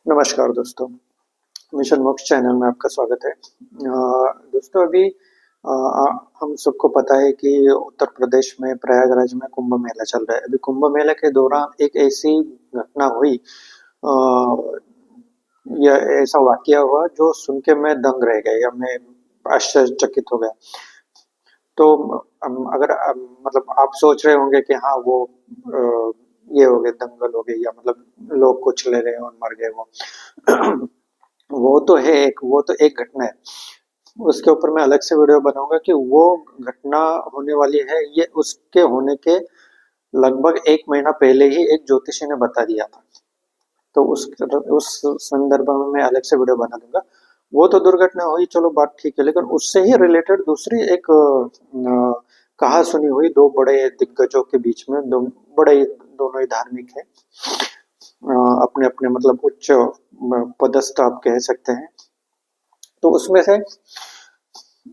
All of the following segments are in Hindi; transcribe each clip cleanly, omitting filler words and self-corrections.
नमस्कार दोस्तों, मिशन मोक्ष चैनल में आपका स्वागत है। दोस्तों अभी हम सबको पता है कि उत्तर प्रदेश में प्रयागराज में कुंभ मेला चल रहा है। अभी कुंभ मेले के दौरान एक ऐसी घटना हुई, या ऐसा वाकया हुआ जो सुन के मैं दंग रह गया या मैं आश्चर्यचकित हो गया। तो अगर मतलब आप सोच रहे होंगे कि हाँ वो ये हो गए, दंगल हो गई या मतलब लोग कुछ ले रहे और मर गए वो वो तो एक घटना है। उसके ऊपर मैं अलग से वीडियो बनाऊंगा कि वो घटना होने वाली है, ये उसके होने के लगभग 1 महीना पहले ही एक ज्योतिषी ने बता दिया था। तो उस संदर्भ में मैं अलग से वीडियो बना दूंगा। वो तो दुर्घटना हुई, चलो बात ठीक है, लेकिन उससे ही रिलेटेड दूसरी एक कहा सुनी हुई दो बड़े दिग्गजों के बीच में, दो बड़े दोनों ही धार्मिक है, अपने अपने मतलब उच्च पदस्थ आप कह सकते हैं। तो उसमें से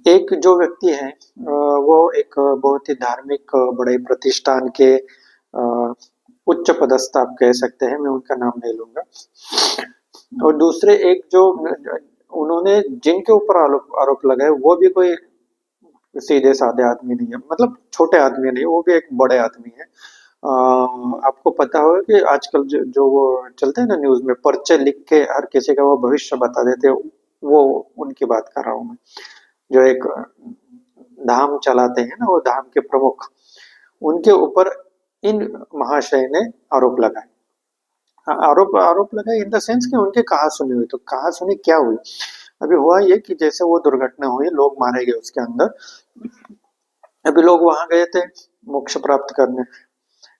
एक जो व्यक्ति है, वो एक बहुत ही धार्मिक बड़े प्रतिष्ठान के उच्च पदस्थ आप कह सकते हैं, मैं उनका नाम नहीं लूंगा। और दूसरे एक जो उन्होंने जिनके ऊपर आरोप आरोप लगाए वो भी कोई सीधे साधे आदमी नहीं है, मतलब छोटे आदमी नहीं, वो भी एक बड़े आदमी है। आपको पता होगा कि आजकल जो वो चलते हैं ना न्यूज में, पर्चे लिख के हर किसी का वो भविष्य बता देते हैं, वो उनकी बात कर रहा हूँ मैं। जो एक धाम चलाते हैं ना, वो धाम के प्रमुख, उनके ऊपर इन महाशय ने आरोप लगाए। हाँ, आरोप आरोप लगाए इन द सेंस कि उनके कहा सुनी हुई। तो कहा सुनी क्या हुई? अभी हुआ ये कि जैसे वो दुर्घटना हुई, लोग मारे गए उसके अंदर। अभी लोग वहां गए थे मोक्ष प्राप्त करने,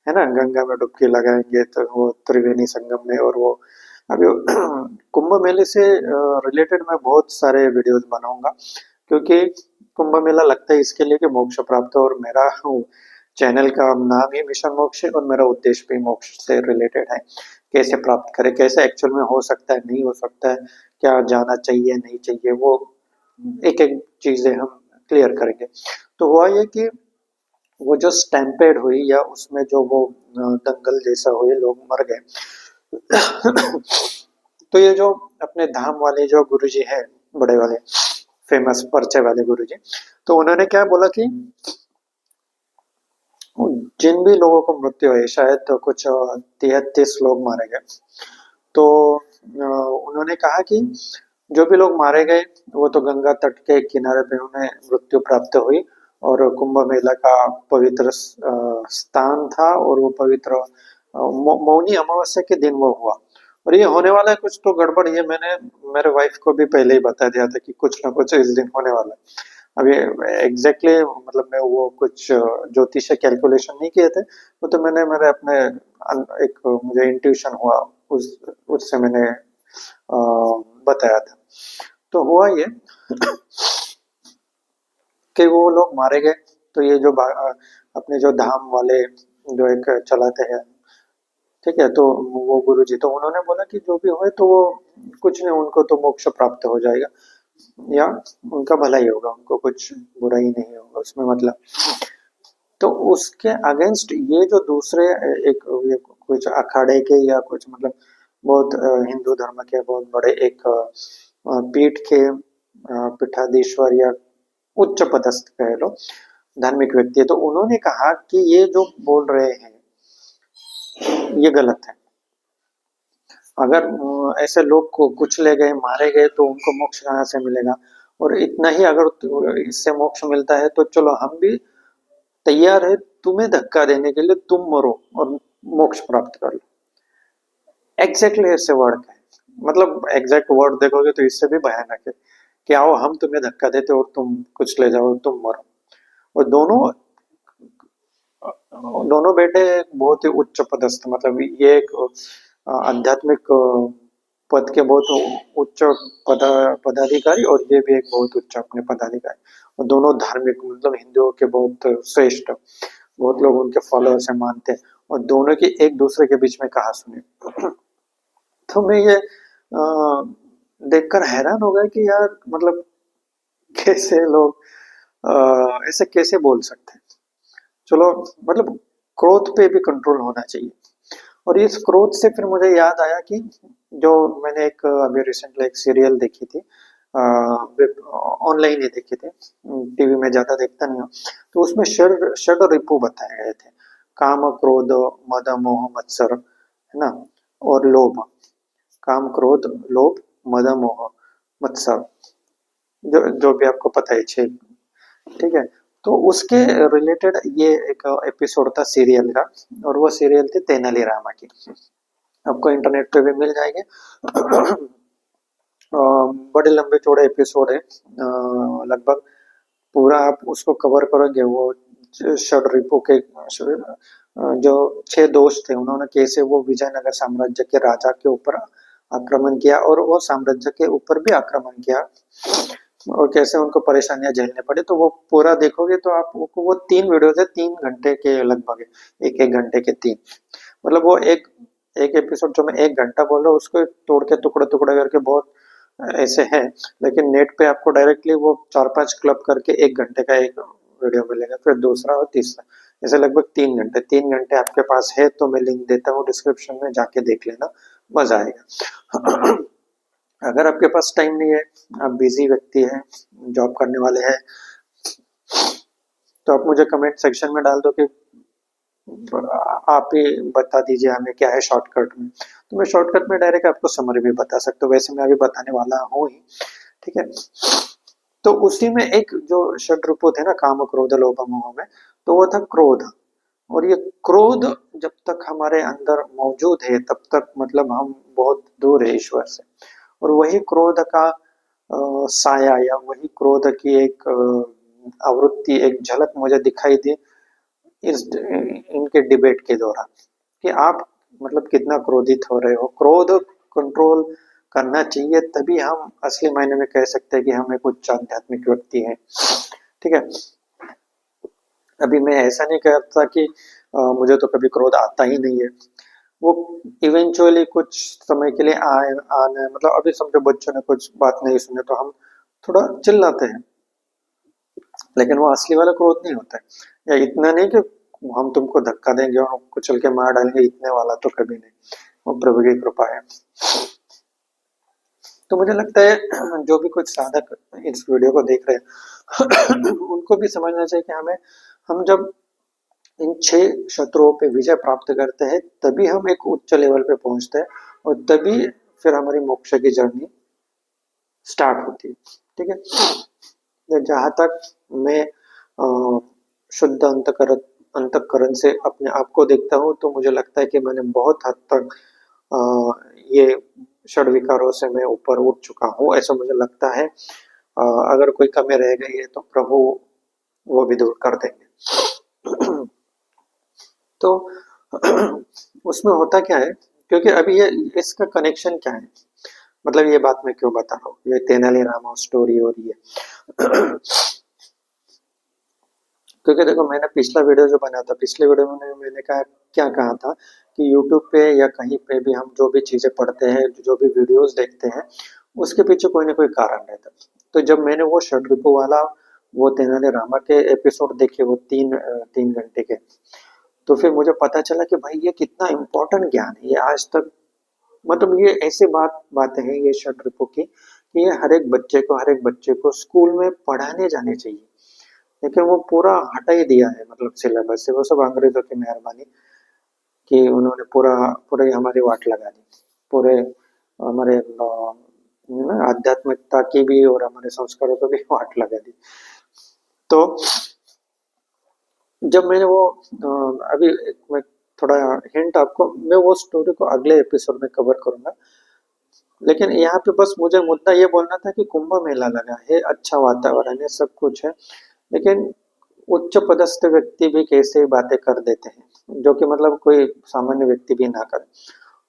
है ना, गंगा में डुबकी लगाएंगे तो वो त्रिवेणी संगम में। और वो अभी कुंभ मेले से रिलेटेड मैं बहुत सारे वीडियोस बनाऊंगा, क्योंकि कुंभ मेला लगता है इसके लिए कि मोक्ष प्राप्त हो। और मेरा चैनल का नाम ही मिशन मोक्ष है और मेरा उद्देश्य भी मोक्ष से रिलेटेड है। कैसे प्राप्त करें, कैसे एक्चुअल में हो सकता है, नहीं हो सकता है, क्या जाना चाहिए नहीं चाहिए, वो एक एक चीजें हम क्लियर करेंगे। तो हुआ ये कि वो जो स्टैम्पेड हुई या उसमें जो वो दंगल जैसा हुई, लोग मर गए। तो ये जो अपने धाम वाले जो गुरुजी है, बड़े वाले फेमस पर्चे वाले गुरुजी, तो उन्होंने क्या बोला कि जिन भी लोगों को मृत्यु हुई, शायद तो कुछ 33 लोग मारे गए। तो उन्होंने कहा कि जो भी लोग मारे गए वो तो गंगा तट के किनारे पे उन्हें मृत्यु प्राप्त हुई। और कुंभ मेला का पवित्र स्थान था, और वो पवित्र मौनी अमावस्या के दिन वो हुआ। और ये होने वाला है कुछ तो गड़बड़, ये मैंने मेरे वाइफ को भी पहले ही बता दिया था कि कुछ ना कुछ इस दिन होने वाला है। अभी एग्जैक्टली मतलब मैं वो कुछ ज्योतिष कैलकुलेशन नहीं किए थे, वो तो मैंने मेरे अपने एक मुझे इंट्यूशन हुआ, उस उससे मैंने बताया था। तो हुआ ये कि वो लोग मारे गए। तो ये जो अपने जो धाम वाले जो एक चलाते हैं, ठीक है, तो वो गुरुजी तो उन्होंने बोला कि जो भी हुए तो वो कुछ नहीं, उनको तो मोक्ष प्राप्त हो जाएगा या उनका भला ही होगा, उनको कुछ बुरा ही नहीं होगा उसमें, मतलब। तो उसके अगेंस्ट ये जो दूसरे एक ये कुछ अखाड़े के या कुछ मतलब बहुत हिंदू धर्म के बहुत बड़े एक पीठ के पीठाधीश्वर या उच्च पदस्थ कह लो धार्मिक व्यक्ति है, तो उन्होंने कहा कि ये जो बोल रहे हैं ये गलत है। अगर ऐसे लोग को कुछ ले गए, मारे गए, तो उनको मोक्ष कहाँ से मिलेगा? और इतना ही अगर इससे मोक्ष मिलता है तो चलो हम भी तैयार है तुम्हें धक्का देने के लिए, तुम मरो और मोक्ष प्राप्त कर लो। एग्जैक्टली ऐसे वर्ड है, मतलब एग्जैक्ट वर्ड देखोगे तो इससे भी भयानक है कि आओ हम तुम्हें धक्का देते और तुम कुछ ले जाओ, तुम मरो। और दोनों दोनों बेटे बहुत ही उच्च पदस्थ, मतलब ये एक आध्यात्मिक पद के बहुत उच्च पदाधिकारी, और ये भी एक बहुत उच्च अपने पदाधिकारी। और दोनों धार्मिक, मतलब हिंदुओं के बहुत श्रेष्ठ, बहुत लोग उनके फॉलोअर्स से मानते हैं। और दोनों की एक दूसरे के बीच में कहा सुनी। तो मैं ये देखकर हैरान हो गया कि यार मतलब कैसे लोग ऐसे कैसे बोल सकते हैं। चलो मतलब क्रोध पे भी कंट्रोल होना चाहिए। और इस क्रोध से फिर मुझे याद आया कि जो मैंने एक अभी रिसेंटली एक सीरियल देखी थी, ऑनलाइन ही देखी थी, टीवी में ज्यादा देखता नहीं हूँ। तो उसमें षड षड रिपु बताए गए थे, काम क्रोध मद मोह मत्सर, है ना, और लोभ। काम क्रोध लोभ मद मोह मत्सर, जो जो भी आपको पता है, छह। ठीक है। तो उसके रिलेटेड ये एक एपिसोड था सीरियल का, और वो सीरियल थी तेनालीरामा की। आपको इंटरनेट पे भी मिल जाएंगे। बड़े लंबे चौड़े एपिसोड है, लगभग पूरा आप उसको कवर करोगे। वो षडरिपु के जो छह दोस्त थे, उन्होंने कैसे वो विजयनगर साम्राज्य के राजा के ऊपर आक्रमण किया, और वो साम्राज्य के ऊपर भी आक्रमण किया, और कैसे उनको परेशानियां झेलनी पड़ी। तो वो पूरा देखोगे तो आपको वो 3 वीडियो है, 3 घंटे के लगभग, एक एक घंटे के तीन, मतलब वो एक एक एपिसोड जो मैं 1 घंटा बोल रहा हूँ उसको तोड़ के टुकड़ा टुकड़ा करके बहुत ऐसे है। लेकिन नेट पे आपको डायरेक्टली वो 4-5 क्लब करके 1 घंटे का एक वीडियो मिलेगा, फिर दूसरा और तीसरा, ऐसे लगभग 3 घंटे। 3 घंटे आपके पास है तो मैं लिंक देता हूँ डिस्क्रिप्शन में, जाके देख लेना, मजा आएगा। अगर आपके पास टाइम नहीं है, आप बिजी व्यक्ति हैं, जॉब करने वाले हैं, तो आप मुझे कमेंट सेक्शन में डाल दो कि आप ही बता दीजिए हमें क्या है शॉर्टकट में, तो मैं शॉर्टकट में डायरेक्ट आपको समरी भी बता सकता हूँ। वैसे मैं अभी बताने वाला हूँ ही। ठीक है। तो उसी में एक जो षड्रूप थे ना, काम क्रोध लोभ मोह में, तो वो था क्रोध। और ये क्रोध जब तक हमारे अंदर मौजूद है तब तक मतलब हम बहुत दूर है ईश्वर से। और वही क्रोध का साया, या वही क्रोध की एक आवृत्ति, एक झलक मुझे दिखाई दी इस इनके डिबेट के दौरान, कि आप मतलब कितना क्रोधित हो रहे हो। क्रोध कंट्रोल करना चाहिए, तभी हम असली मायने में कह सकते हैं कि हम एक उच्च आध्यात्मिक व्यक्ति हैं। ठीक है। अभी मैं ऐसा नहीं कहता कि मुझे तो कभी क्रोध आता ही नहीं है। वो इवेंचुअली कुछ समय के लिए आना है। मतलब अभी समझो बच्चों ने कुछ बात नहीं सुने तो हम थोड़ा चिल्लाते हैं, लेकिन वो असली वाला क्रोध नहीं होता है। या इतना नहीं कि हम तुमको धक्का देंगे और कुचल के मार डालेंगे, इतने वाला तो कभी नहीं। वो प्रभु की कृपा है। तो मुझे लगता है जो भी कुछ साधक इस वीडियो को देख रहे हैं उनको भी समझना चाहिए कि हम जब इन 6 शत्रुओं पे विजय प्राप्त करते हैं तभी हम एक उच्च लेवल पे पहुंचते हैं, और तभी फिर हमारी मोक्ष की जर्नी स्टार्ट होती है। ठीक है। तो जहां तक मैं शुद्ध अंतकरण से अपने आप को देखता हूँ, तो मुझे लगता है कि मैंने बहुत हद तक ये षड विकारों से मैं ऊपर उठ चुका हूँ, ऐसा मुझे लगता है। अगर कोई कमी रह गई है तो प्रभु वो भी दूर कर देंगे। तो उसमें होता क्या है, क्योंकि अभी ये इसका कनेक्शन क्या है, मतलब ये बात मैं क्यों बता रहा हूँ, ये तेनालीरामा स्टोरी हो रही है। क्योंकि देखो मैंने पिछला वीडियो जो बनाया था, पिछले वीडियो में मैंने कहा, क्या कहा था कि यूट्यूब पे या कहीं पे भी हम जो भी चीजें पढ़ते हैं, जो भी वीडियोस देखते हैं, उसके पीछे कोई ना कोई कारण रहता है। तो जब मैंने वो षड्रिपु वाला वो तेनालीरामा के एपिसोड देखे, वो 3 घंटे के, तो फिर मुझे पता चला कि भाई ये कितना इम्पोर्टेंट ज्ञान है। ये आज तक मतलब ये ऐसी बातें हैं ये षड्रिपु की, कि ये हर एक बच्चे को स्कूल में पढ़ाने जाने चाहिए। लेकिन वो पूरा हटा ही दिया है, मतलब सिलेबस से। वो सब अंग्रेजों की मेहरबानी कि उन्होंने पूरा पूरा ही हमारी वाट लगा दी, पूरे हमारे आध्यात्मिकता की भी और हमारे संस्कारों को भी वाट लगा दी। तो जब मैंने वो अभी मैं थोड़ा हिंट आपको, मैं वो स्टोरी को अगले एपिसोड में कवर करूंगा। लेकिन यहाँ पे बस मुझे मुद्दा ये बोलना था कि कुंभ मेला लगा है, अच्छा वातावरण है, सब कुछ है, लेकिन उच्च पदस्थ व्यक्ति भी कैसे बातें कर देते हैं, जो कि मतलब कोई सामान्य व्यक्ति भी ना करे।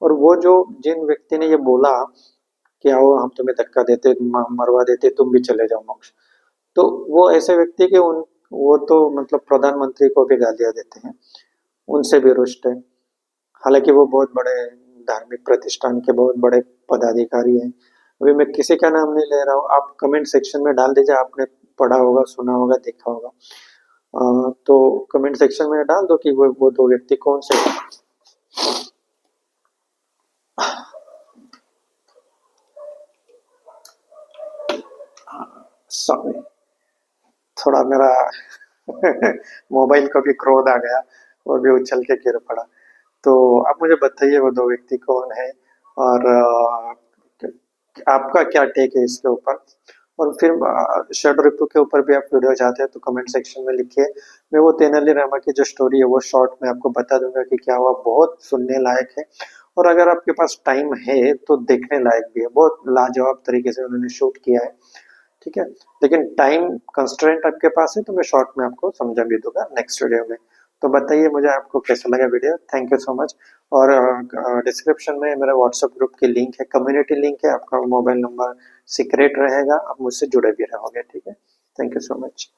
और वो जो जिन व्यक्ति ने ये बोला कि आओ हम तुम्हें धक्का देते, मरवा देते, तुम भी चले जाओ मोक्ष, तो वो ऐसे व्यक्ति के उन वो तो मतलब प्रधानमंत्री को भी गालियां देते हैं, उनसे भी रुष्ट है। हालांकि वो बहुत बड़े धार्मिक प्रतिष्ठान के बहुत बड़े पदाधिकारी हैं। अभी मैं किसी का नाम नहीं ले रहा हूँ, आप कमेंट सेक्शन में डाल दीजिए, आपने पढ़ा होगा, सुना होगा, देखा होगा। तो कमेंट सेक्शन में डाल दो कि वो दो व्यक्ति कौन से हैं। सॉरी, थोड़ा मेरा मोबाइल को भी क्रोध आ गया और भी उछल के गिर पड़ा। तो आप मुझे बताइए वो दो व्यक्ति कौन है, और आपका क्या टेक है इसके ऊपर। और फिर शैडो रिपू के ऊपर भी आप वीडियो चाहते हैं तो कमेंट सेक्शन में लिखिए। मैं वो तेनाली रामा की जो स्टोरी है वो शॉर्ट में आपको बता दूंगा कि क्या हुआ, बहुत सुनने लायक है। और अगर आपके पास टाइम है तो देखने लायक भी है, बहुत लाजवाब तरीके से उन्होंने शूट किया है। ठीक है, लेकिन टाइम कंस्ट्रेंट आपके पास है तो मैं शॉर्ट में आपको समझा भी दूंगा नेक्स्ट वीडियो में। तो बताइए मुझे आपको कैसा लगा video. Thank you so much. और डिस्क्रिप्शन में मेरा व्हाट्सएप ग्रुप की लिंक है, कम्युनिटी लिंक है, आपका मोबाइल नंबर सीक्रेट रहेगा, आप मुझसे जुड़े भी रहोगे। ठीक है, थैंक यू सो मच।